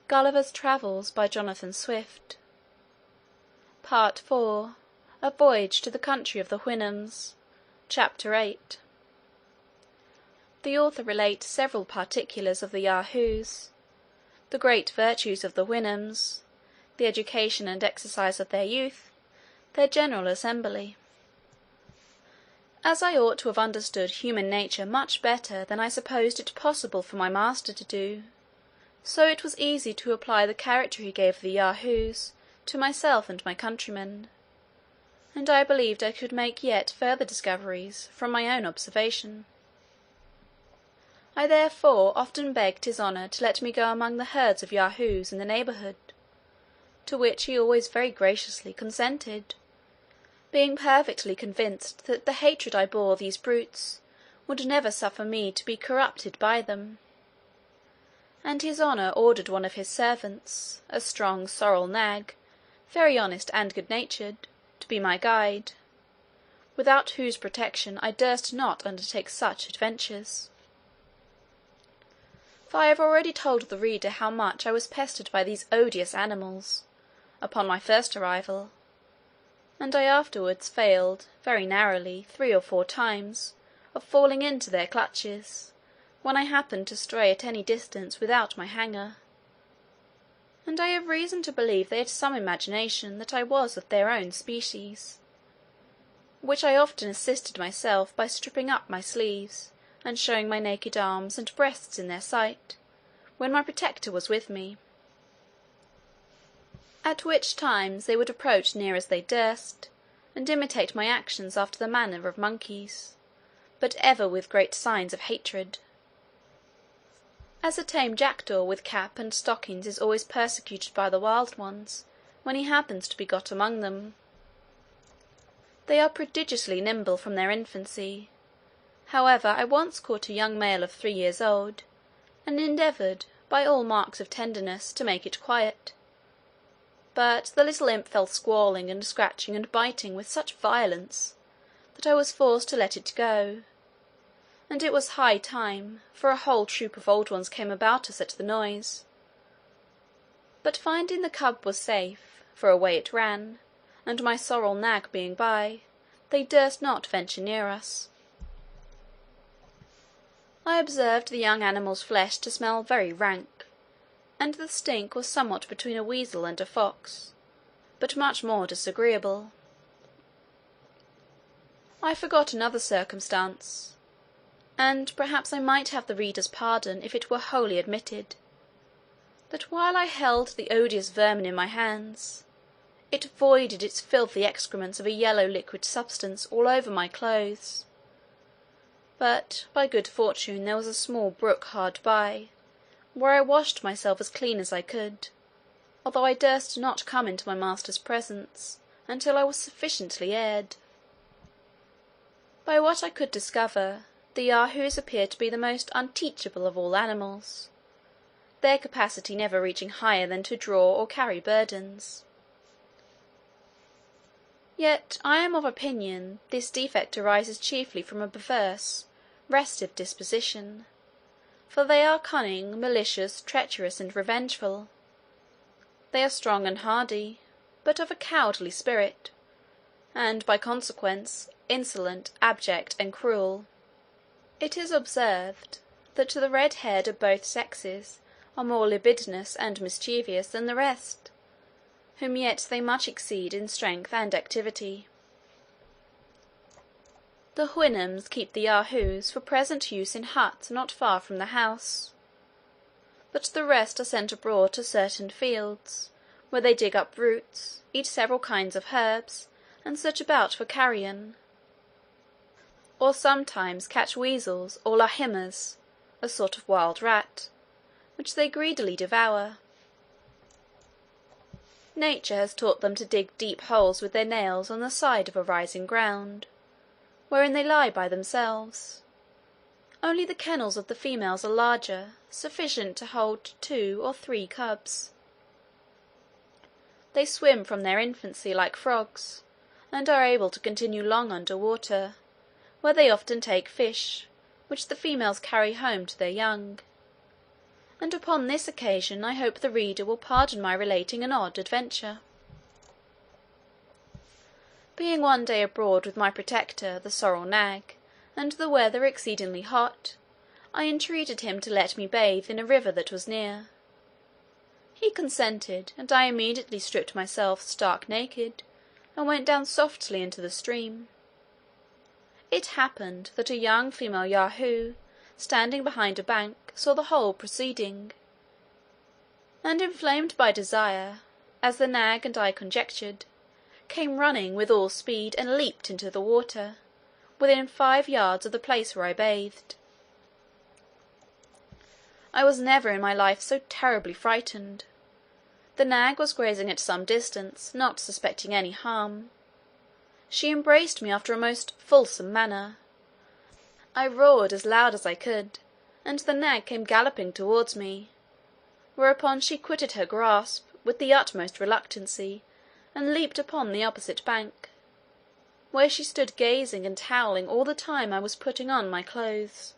Gulliver's Travels by Jonathan Swift. Part IV. A Voyage to the Country of the Houyhnhnms. Chapter 8. The author relates several particulars of the Yahoos, the great virtues of the Houyhnhnms, the education and exercise of their youth, their general assembly. As I ought to have understood human nature much better than I supposed it possible for my master to do, so it was easy to apply the character he gave of the Yahoos to myself and my countrymen, and I believed I could make yet further discoveries from my own observation. I therefore often begged his honour to let me go among the herds of Yahoos in the neighbourhood, to which he always very graciously consented, being perfectly convinced that the hatred I bore these brutes would never suffer me to be corrupted by them. And his honour ordered one of his servants, a strong sorrel nag, very honest and good-natured, to be my guide, without whose protection I durst not undertake such adventures. For I have already told the reader how much I was pestered by these odious animals, upon my first arrival, and I afterwards failed, very narrowly, 3 or 4 times, of falling into their clutches, when I happened to stray at any distance without my hanger; and I have reason to believe they had some imagination that I was of their own species, which I often assisted myself by stripping up my sleeves, and showing my naked arms and breasts in their sight, when my protector was with me; at which times they would approach near as they durst, and imitate my actions after the manner of monkeys, but ever with great signs of hatred, as a tame jackdaw with cap and stockings is always persecuted by the wild ones, when he happens to be got among them. They are prodigiously nimble from their infancy. However, I once caught a young male of 3 years old, and endeavoured, by all marks of tenderness, to make it quiet; but the little imp fell squalling and scratching and biting with such violence, that I was forced to let it go; and it was high time, for a whole troop of old ones came about us at the noise. But finding the cub was safe, for away it ran, and my sorrel nag being by, they durst not venture near us. I observed the young animal's flesh to smell very rank, and the stink was somewhat between a weasel and a fox, but much more disagreeable. I forgot another circumstance, and perhaps I might have the reader's pardon if it were wholly admitted, that while I held the odious vermin in my hands, it voided its filthy excrements of a yellow liquid substance all over my clothes; but by good fortune there was a small brook hard by, where I washed myself as clean as I could, although I durst not come into my master's presence until I was sufficiently aired. By what I could discover, the Yahoos appeared to be the most unteachable of all animals, their capacity never reaching higher than to draw or carry burdens. Yet I am of opinion this defect arises chiefly from a perverse, restive disposition, for they are cunning, malicious, treacherous, and revengeful. They are strong and hardy, but of a cowardly spirit, and by consequence insolent, abject, and cruel. It is observed, that the red-haired of both sexes are more libidinous and mischievous than the rest, whom yet they much exceed in strength and activity. The Houyhnhnms keep the Yahoos for present use in huts not far from the house, but the rest are sent abroad to certain fields, where they dig up roots, eat several kinds of herbs, and search about for carrion, or sometimes catch weasels or lahimas, a sort of wild rat, which they greedily devour. Nature has taught them to dig deep holes with their nails on the side of a rising ground, wherein they lie by themselves; only the kennels of the females are larger, sufficient to hold 2 or 3 cubs. They swim from their infancy like frogs, and are able to continue long under water, where they often take fish, which the females carry home to their young; and upon this occasion I hope the reader will pardon my relating an odd adventure. Being one day abroad with my protector, the sorrel nag, and the weather exceedingly hot, I entreated him to let me bathe in a river that was near. He consented, and I immediately stripped myself stark naked, and went down softly into the stream. It happened that a young female Yahoo, standing behind a bank, saw the whole proceeding, and inflamed by desire, as the nag and I conjectured, came running with all speed and leaped into the water, within 5 yards of the place where I bathed. I was never in my life so terribly frightened. The nag was grazing at some distance, not suspecting any harm. She embraced me after a most fulsome manner. I roared as loud as I could, and the nag came galloping towards me, whereupon she quitted her grasp with the utmost reluctancy, and leaped upon the opposite bank, where she stood gazing and howling all the time I was putting on my clothes.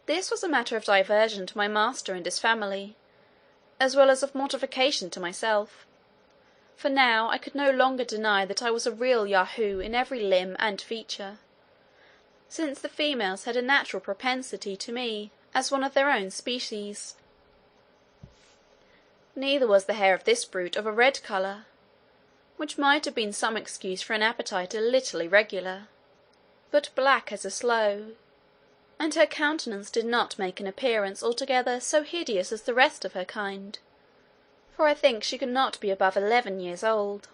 This was a matter of diversion to my master and his family, as well as of mortification to myself, for now I could no longer deny that I was a real Yahoo in every limb and feature, since the females had a natural propensity to me as one of their own species. Neither was the hair of this brute of a red colour, which might have been some excuse for an appetite a little irregular, but black as a sloe, and her countenance did not make an appearance altogether so hideous as the rest of her kind, for I think she could not be above 11 years old.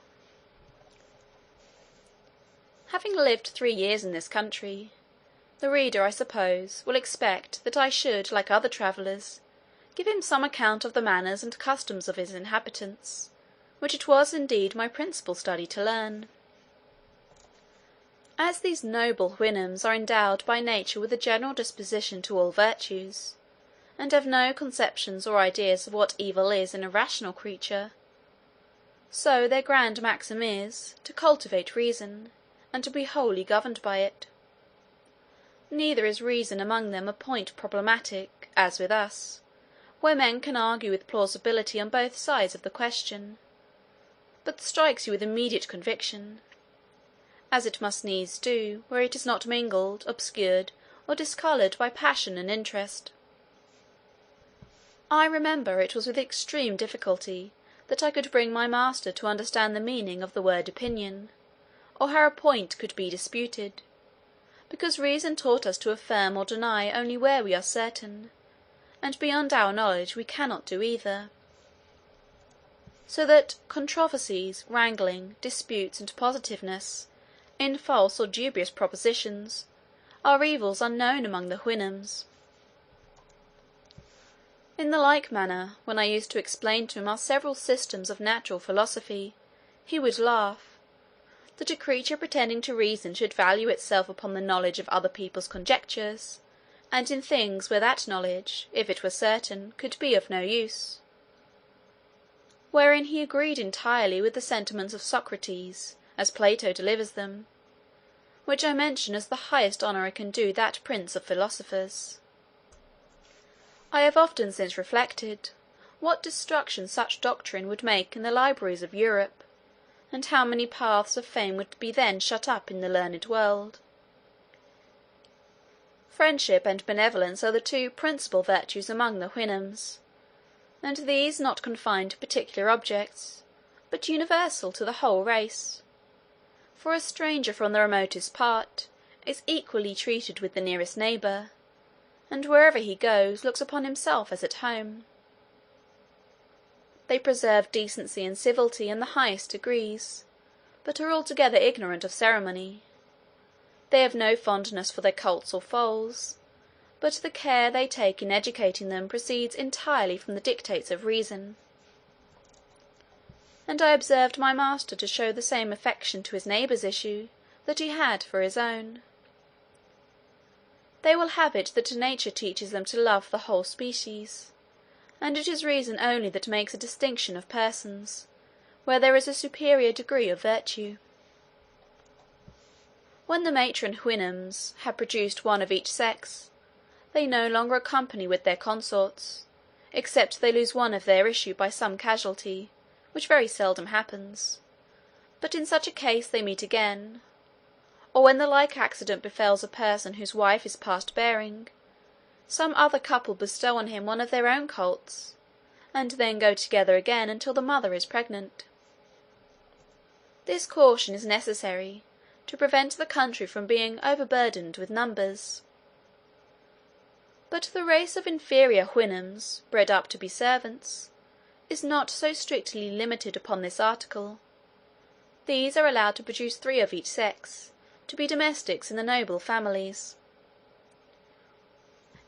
Having lived 3 years in this country, the reader, I suppose, will expect that I should, like other travellers, give him some account of the manners and customs of his inhabitants, which it was indeed my principal study to learn. As these noble Houyhnhnms are endowed by nature with a general disposition to all virtues, and have no conceptions or ideas of what evil is in a rational creature, so their grand maxim is, to cultivate reason, and to be wholly governed by it. Neither is reason among them a point problematic, as with us, where men can argue with plausibility on both sides of the question, but strikes you with immediate conviction, as it must needs do where it is not mingled, obscured, or discoloured by passion and interest. I remember it was with extreme difficulty that I could bring my master to understand the meaning of the word opinion, or how a point could be disputed, because reason taught us to affirm or deny only where we are certain, and beyond our knowledge we cannot do either. So that controversies, wrangling, disputes, and positiveness, in false or dubious propositions, are evils unknown among the Houyhnhnms. In the like manner, when I used to explain to him our several systems of natural philosophy, he would laugh, that a creature pretending to reason should value itself upon the knowledge of other people's conjectures, and in things where that knowledge, if it were certain, could be of no use. Wherein he agreed entirely with the sentiments of Socrates, as Plato delivers them, which I mention as the highest honour I can do that prince of philosophers. I have often since reflected, what destruction such doctrine would make in the libraries of Europe, and how many paths of fame would be then shut up in the learned world. Friendship and benevolence are the 2 principal virtues among the Houyhnhnms, and these not confined to particular objects, but universal to the whole race. For a stranger from the remotest part is equally treated with the nearest neighbour, and wherever he goes looks upon himself as at home. They preserve decency and civility in the highest degrees, but are altogether ignorant of ceremony. They have no fondness for their colts or foals, but the care they take in educating them proceeds entirely from the dictates of reason. And I observed my master to show the same affection to his neighbour's issue that he had for his own. They will have it that nature teaches them to love the whole species, and it is reason only that makes a distinction of persons, where there is a superior degree of virtue. When the matron Houyhnhnms had produced one of each sex, they no longer accompany with their consorts, except they lose one of their issue by some casualty, which very seldom happens, but in such a case they meet again, or when the like accident befalls a person whose wife is past bearing, some other couple bestow on him one of their own colts, and then go together again until the mother is pregnant. This caution is necessary to prevent the country from being overburdened with numbers. But the race of inferior Houyhnhnms, bred up to be servants, is not so strictly limited upon this article. These are allowed to produce 3 of each sex, to be domestics in the noble families.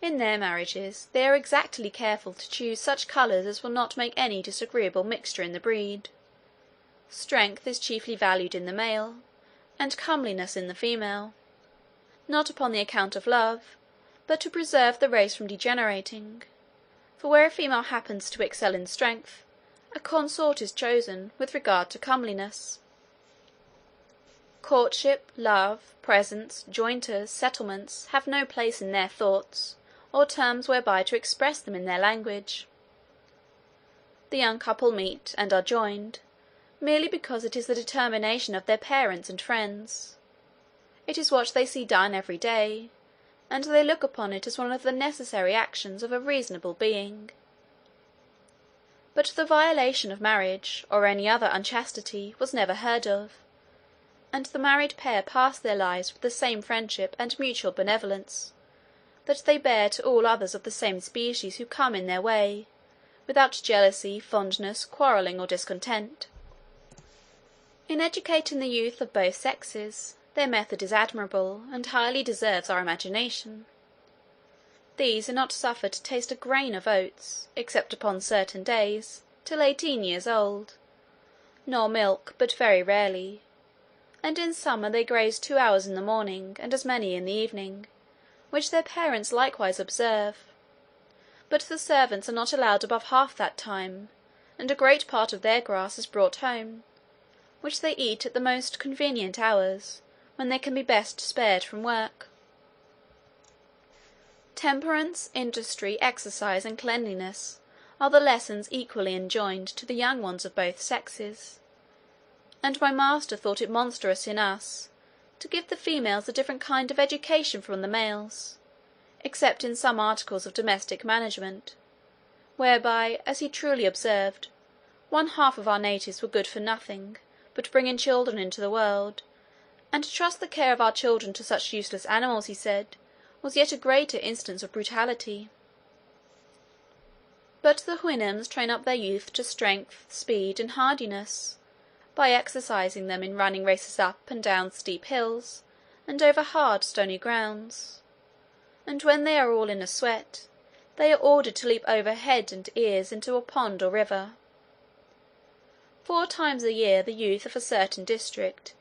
In their marriages they are exactly careful to choose such colours as will not make any disagreeable mixture in the breed. Strength is chiefly valued in the male, and comeliness in the female, not upon the account of love, but to preserve the race from degenerating, for where a female happens to excel in strength, a consort is chosen with regard to comeliness. Courtship, love, presents, jointers, settlements, have no place in their thoughts, or terms whereby to express them in their language. The young couple meet, and are joined, merely because it is the determination of their parents and friends. It is what they see done every day, and they look upon it as one of the necessary actions of a reasonable being. But the violation of marriage, or any other unchastity, was never heard of, and the married pair pass their lives with the same friendship and mutual benevolence that they bear to all others of the same species who come in their way, without jealousy, fondness, quarrelling, or discontent. In educating the youth of both sexes, their method is admirable, and highly deserves our imagination. These are not suffered to taste a grain of oats, except upon certain days, till 18 years old, nor milk but very rarely, and in summer they graze 2 hours in the morning, and as many in the evening, which their parents likewise observe, but the servants are not allowed above half that time, and a great part of their grass is brought home, which they eat at the most convenient hours, when they can be best spared from work. Temperance, industry, exercise, and cleanliness are the lessons equally enjoined to the young ones of both sexes, and my master thought it monstrous in us to give the females a different kind of education from the males, except in some articles of domestic management, whereby, as he truly observed, 1/2 of our natives were good for nothing but bringing children into the world, and to trust the care of our children to such useless animals, he said, was yet a greater instance of brutality. But the Houyhnhnms train up their youth to strength, speed, and hardiness, by exercising them in running races up and down steep hills, and over hard stony grounds, and when they are all in a sweat, they are ordered to leap over head and ears into a pond or river. 4 times a year the youth of a certain district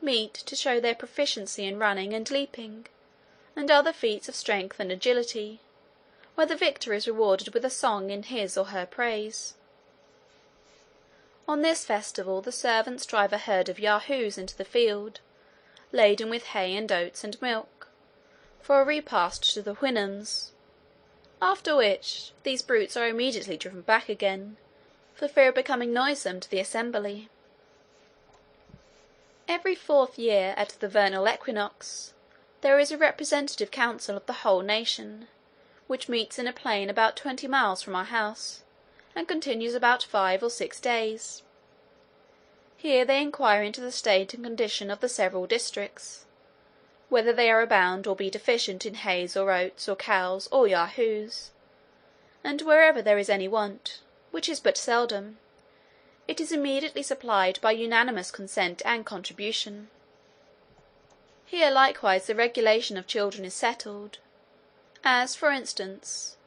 meet to show their proficiency in running and leaping, and other feats of strength and agility, where the victor is rewarded with a song in his or her praise. On this festival the servants drive a herd of Yahoos into the field, laden with hay and oats and milk, for a repast to the Houyhnhnms, after which these brutes are immediately driven back again, for fear of becoming noisome to the assembly. Every 4th year, at the vernal equinox, there is a representative council of the whole nation, which meets in a plain about 20 miles from our house, and continues about 5 or 6 days. Here they inquire into the state and condition of the several districts, whether they are abound or be deficient in hays or oats or cows or Yahoos, and wherever there is any want, which is but seldom, it is immediately supplied by unanimous consent and contribution. Here likewise the regulation of children is settled, as, for instance,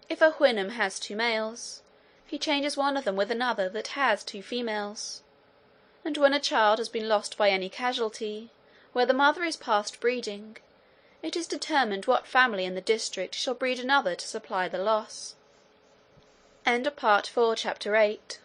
if a Houyhnhnm has 2 males, he changes one of them with another that has 2 females, and when a child has been lost by any casualty, where the mother is past breeding, it is determined what family in the district shall breed another to supply the loss. Part 4, Chapter 8.